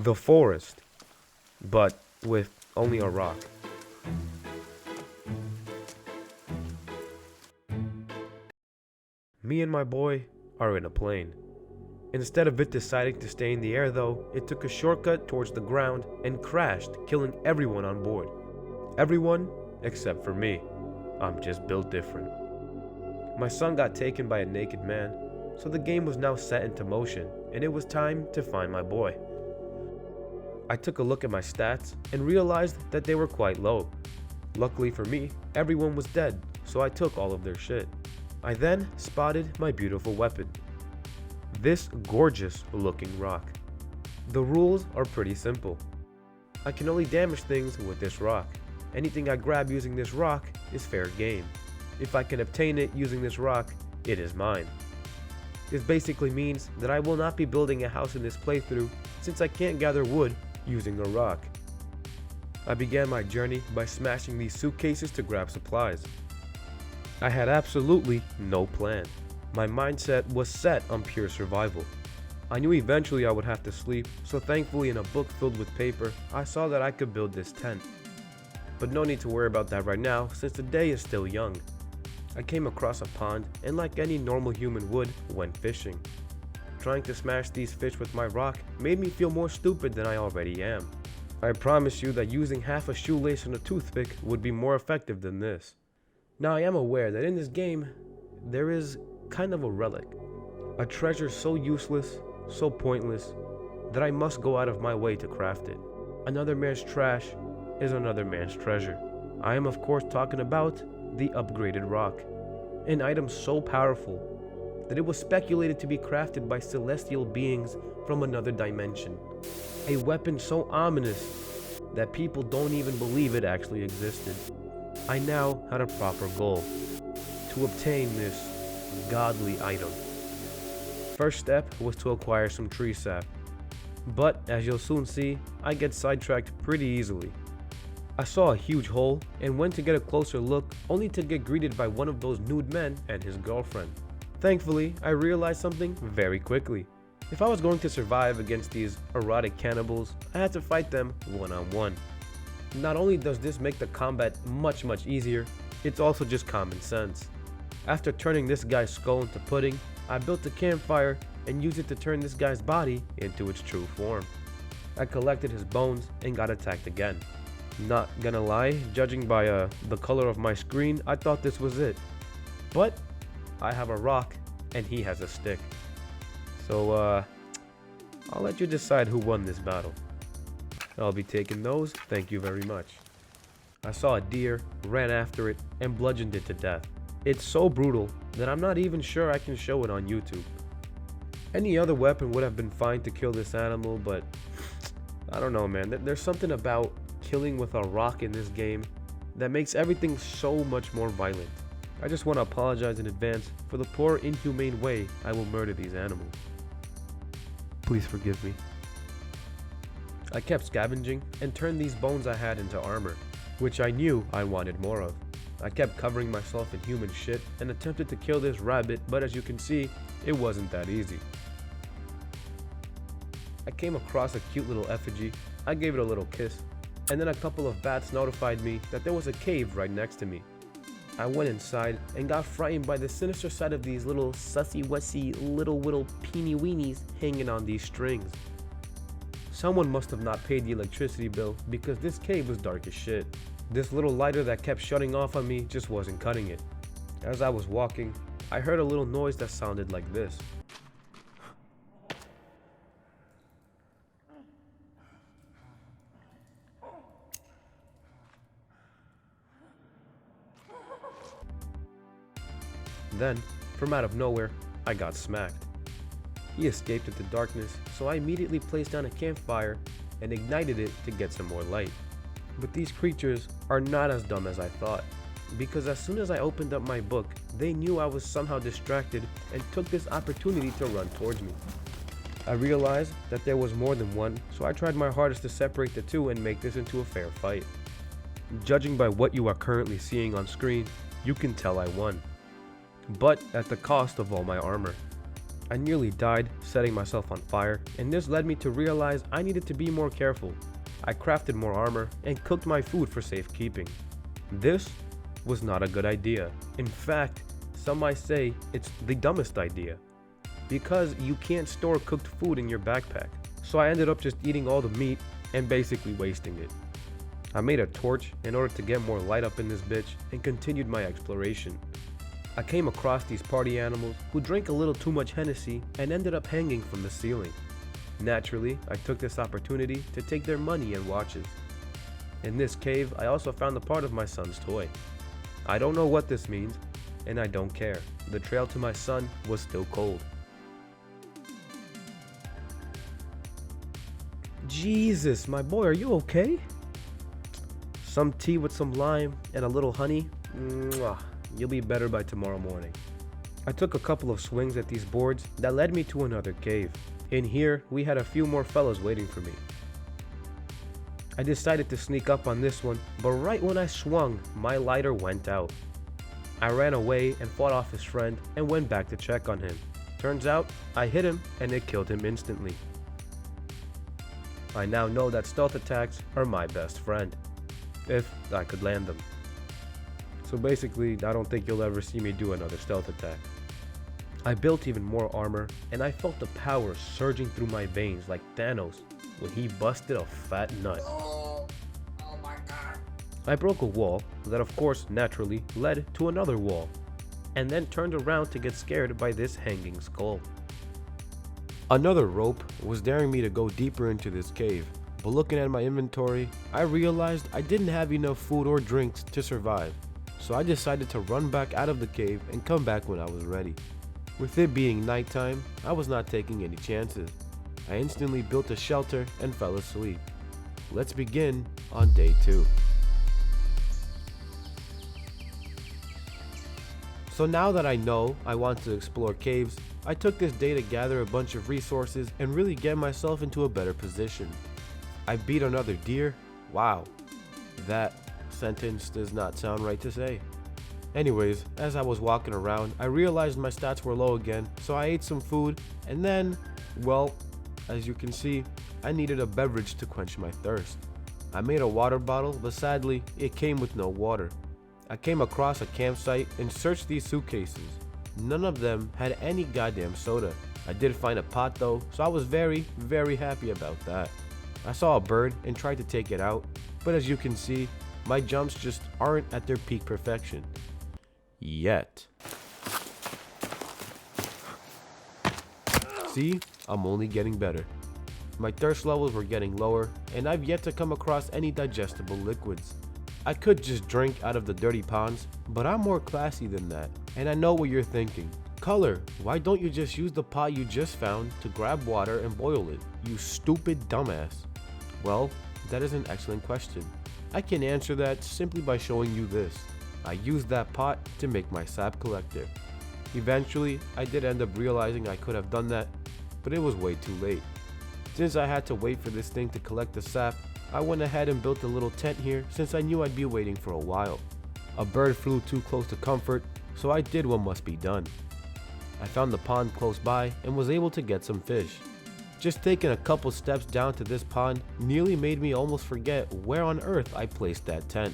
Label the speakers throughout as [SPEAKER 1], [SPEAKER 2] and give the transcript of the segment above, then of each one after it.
[SPEAKER 1] The forest, but with only a rock. Me and my boy are in a plane. Instead of it deciding to stay in the air though, it took a shortcut towards the ground and crashed, killing everyone on board. Everyone except for me. I'm just built different. My son got taken by a naked man, so the game was now set into motion and it was time to find my boy. I took a look at my stats and realized that they were quite low. Luckily for me, everyone was dead, so I took all of their shit. I then spotted my beautiful weapon. This gorgeous looking rock. The rules are pretty simple. I can only damage things with this rock. Anything I grab using this rock is fair game. If I can obtain it using this rock, it is mine. This basically means that I will not be building a house in this playthrough since I can't gather wood using a rock. I began my journey by smashing these suitcases to grab supplies. I had absolutely no plan. My mindset was set on pure survival. I knew eventually I would have to sleep, so thankfully in a book filled with paper, I saw that I could build this tent. But no need to worry about that right now since the day is still young. I came across a pond and like any normal human would, went fishing. Trying to smash these fish with my rock made me feel more stupid than I already am. I promise you that using half a shoelace and a toothpick would be more effective than this. Now I am aware that in this game, there is kind of a relic. A treasure so useless, so pointless, that I must go out of my way to craft it. Another man's trash is another man's treasure. I am of course talking about the upgraded rock. An item so powerful that it was speculated to be crafted by celestial beings from another dimension. A weapon so ominous that people don't even believe it actually existed. I now had a proper goal: to obtain this godly item. First step was to acquire some tree sap, but as you'll soon see, I get sidetracked pretty easily. I saw a huge hole and went to get a closer look, only to get greeted by one of those nude men and his girlfriend. Thankfully, I realized something very quickly. If I was going to survive against these erotic cannibals, I had to fight them one-on-one. Not only does this make the combat much easier, it's also just common sense. After turning this guy's skull into pudding, I built a campfire and used it to turn this guy's body into its true form. I collected his bones and got attacked again. Not gonna lie, judging by the color of my screen, I thought this was it. But I have a rock and he has a stick. So I'll let you decide who won this battle. I'll be taking those, thank you very much. I saw a deer, ran after it, and bludgeoned it to death. It's so brutal that I'm not even sure I can show it on YouTube. Any other weapon would have been fine to kill this animal, but I don't know, man. There's something about killing with a rock in this game that makes everything so much more violent. I just want to apologize in advance for the poor, inhumane way I will murder these animals. Please forgive me. I kept scavenging and turned these bones I had into armor, which I knew I wanted more of. I kept covering myself in human shit and attempted to kill this rabbit, but as you can see, it wasn't that easy. I came across a cute little effigy. I gave it a little kiss, and then a couple of bats notified me that there was a cave right next to me. I went inside and got frightened by the sinister sight of these little sussy-wussy little peeny weenies hanging on these strings. Someone must have not paid the electricity bill because this cave was dark as shit. This little lighter that kept shutting off on me just wasn't cutting it. As I was walking, I heard a little noise that sounded like this. Then, from out of nowhere, I got smacked. He escaped into darkness, so I immediately placed down a campfire and ignited it to get some more light. But these creatures are not as dumb as I thought, because as soon as I opened up my book, they knew I was somehow distracted and took this opportunity to run towards me. I realized that there was more than one, so I tried my hardest to separate the two and make this into a fair fight. Judging by what you are currently seeing on screen, you can tell I won, but at the cost of all my armor. I nearly died setting myself on fire, and this led me to realize I needed to be more careful. I crafted more armor and cooked my food for safekeeping. This was not a good idea. In fact, some might say it's the dumbest idea, because you can't store cooked food in your backpack. So I ended up just eating all the meat and basically wasting it. I made a torch in order to get more light up in this bitch and continued my exploration. I came across these party animals who drank a little too much Hennessy and ended up hanging from the ceiling. Naturally, I took this opportunity to take their money and watches. In this cave, I also found a part of my son's toy. I don't know what this means, and I don't care. The trail to my son was still cold. Jesus, my boy, are you okay? Some tea with some lime and a little honey. Mwah. You'll be better by tomorrow morning. I took a couple of swings at these boards that led me to another cave. In here, we had a few more fellas waiting for me. I decided to sneak up on this one, but right when I swung, my lighter went out. I ran away and fought off his friend and went back to check on him. Turns out, I hit him and it killed him instantly. I now know that stealth attacks are my best friend, if I could land them. So basically, I don't think you'll ever see me do another stealth attack. I built even more armor, and I felt the power surging through my veins like Thanos when he busted a fat nut.
[SPEAKER 2] Oh my god.
[SPEAKER 1] I broke a wall that of course naturally led to another wall, and then turned around to get scared by this hanging skull. Another rope was daring me to go deeper into this cave, but looking at my inventory, I realized I didn't have enough food or drinks to survive. So I decided to run back out of the cave and come back when I was ready. With it being nighttime, I was not taking any chances. I instantly built a shelter and fell asleep. Let's begin on day 2. So now that I know I want to explore caves, I took this day to gather a bunch of resources and really get myself into a better position. I beat another deer? Wow, that sentence does not sound right to say. Anyways, as I was walking around, I realized my stats were low again, so I ate some food, and then, well, as you can see, I needed a beverage to quench my thirst. I made a water bottle, but sadly, it came with no water. I came across a campsite and searched these suitcases. None of them had any goddamn soda. I did find a pot though, so I was very, very happy about that. I saw a bird and tried to take it out, but as you can see, my jumps just aren't at their peak perfection. Yet. See, I'm only getting better. My thirst levels were getting lower, and I've yet to come across any digestible liquids. I could just drink out of the dirty ponds, but I'm more classy than that, and I know what you're thinking. Color, why don't you just use the pot you just found to grab water and boil it, you stupid dumbass? Well, that is an excellent question. I can answer that simply by showing you this. I used that pot to make my sap collector. Eventually, I did end up realizing I could have done that, but it was way too late. Since I had to wait for this thing to collect the sap, I went ahead and built a little tent here since I knew I'd be waiting for a while. A bird flew too close to comfort, so I did what must be done. I found the pond close by and was able to get some fish. Just taking a couple steps down to this pond nearly made me almost forget where on earth I placed that tent.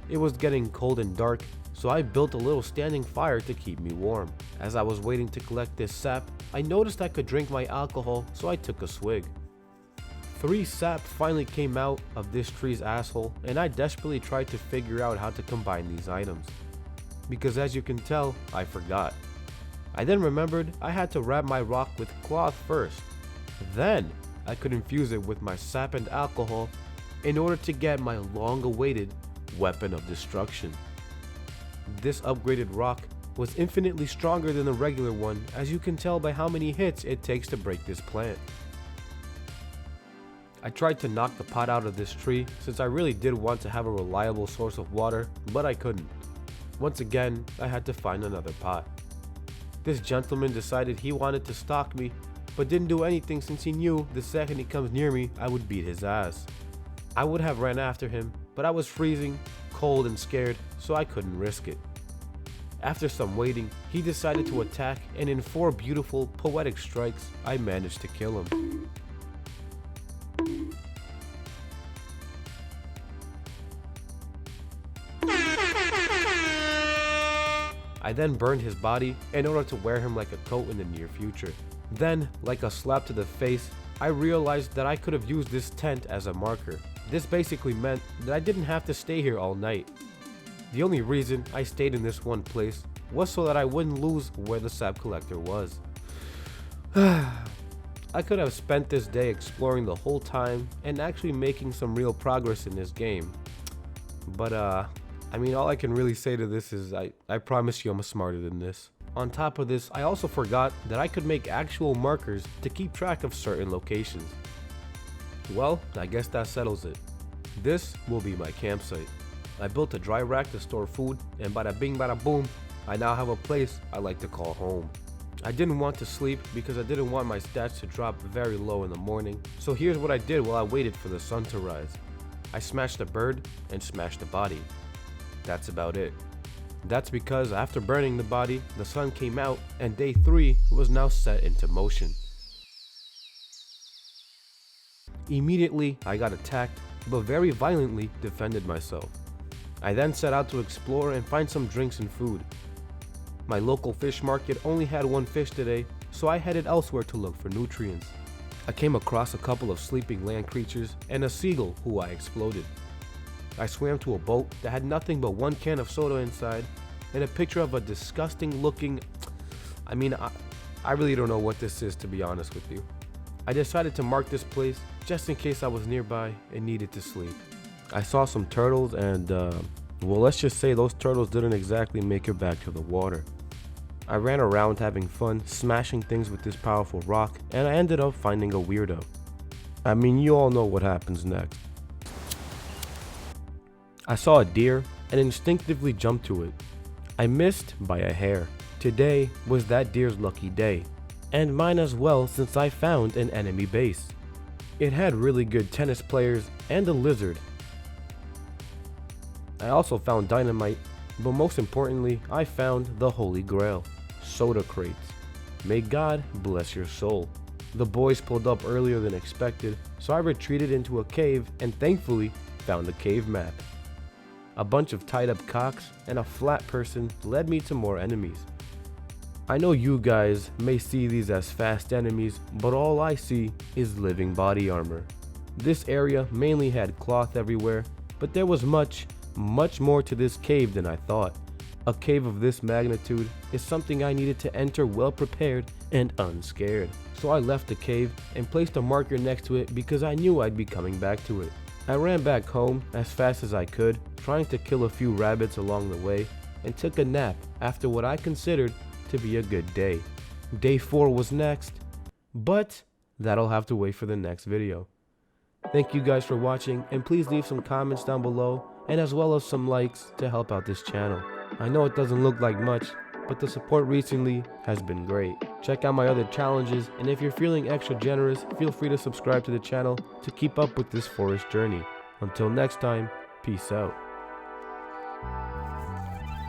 [SPEAKER 1] It was getting cold and dark, so I built a little standing fire to keep me warm. As I was waiting to collect this sap, I noticed I could drink my alcohol, so I took a swig. 3 sap finally came out of this tree's asshole, and I desperately tried to figure out how to combine these items. Because as you can tell, I forgot. I then remembered I had to wrap my rock with cloth first. Then, I could infuse it with my sap and alcohol in order to get my long-awaited weapon of destruction. This upgraded rock was infinitely stronger than the regular one, as you can tell by how many hits it takes to break this plant. I tried to knock the pot out of this tree since I really did want to have a reliable source of water, but I couldn't. Once again, I had to find another pot. This gentleman decided he wanted to stalk me, but didn't do anything since he knew the second he comes near me, I would beat his ass. I would have ran after him, but I was freezing, cold and scared, so I couldn't risk it. After some waiting, he decided to attack, and in 4 beautiful, poetic strikes, I managed to kill him. I then burned his body in order to wear him like a coat in the near future. Then, like a slap to the face, I realized that I could have used this tent as a marker. This basically meant that I didn't have to stay here all night. The only reason I stayed in this one place was so that I wouldn't lose where the sap collector was. I could have spent this day exploring the whole time and actually making some real progress in this game. But I mean, all I can really say to this is I promise you I'm smarter than this. On top of this, I also forgot that I could make actual markers to keep track of certain locations. Well, I guess that settles it. This will be my campsite. I built a dry rack to store food, and bada bing bada boom, I now have a place I like to call home. I didn't want to sleep because I didn't want my stats to drop very low in the morning, so here's what I did while I waited for the sun to rise. I smashed a bird and smashed the body. That's about it. That's because after burning the body, the sun came out and day 3 was now set into motion. Immediately, I got attacked, but very violently defended myself. I then set out to explore and find some drinks and food. My local fish market only had 1 fish today, so I headed elsewhere to look for nutrients. I came across a couple of sleeping land creatures and a seagull who I exploded. I swam to a boat that had nothing but 1 can of soda inside and a picture of a disgusting looking... I really don't know what this is, to be honest with you. I decided to mark this place just in case I was nearby and needed to sleep. I saw some turtles and, well, let's just say those turtles didn't exactly make it back to the water. I ran around having fun, smashing things with this powerful rock, and I ended up finding a weirdo. I mean, you all know what happens next. I saw a deer and instinctively jumped to it. I missed by a hair. Today was that deer's lucky day, and mine as well since I found an enemy base. It had really good tennis players and a lizard. I also found dynamite, but most importantly, I found the Holy Grail, soda crates. May God bless your soul. The boys pulled up earlier than expected, so I retreated into a cave and thankfully found a cave map. A bunch of tied up cocks and a flat person led me to more enemies. I know you guys may see these as fast enemies, but all I see is living body armor. This area mainly had cloth everywhere, but there was much more to this cave than I thought. A cave of this magnitude is something I needed to enter well prepared and unscared. So I left the cave and placed a marker next to it because I knew I'd be coming back to it. I ran back home as fast as I could, trying to kill a few rabbits along the way, and took a nap after what I considered to be a good day. Day 4 was next, but that'll have to wait for the next video. Thank you guys for watching, and please leave some comments down below, and as well as some likes to help out this channel. I know it doesn't look like much, but the support recently has been great. Check out my other challenges, and if you're feeling extra generous, feel free to subscribe to the channel to keep up with this forest journey. Until next time, peace out.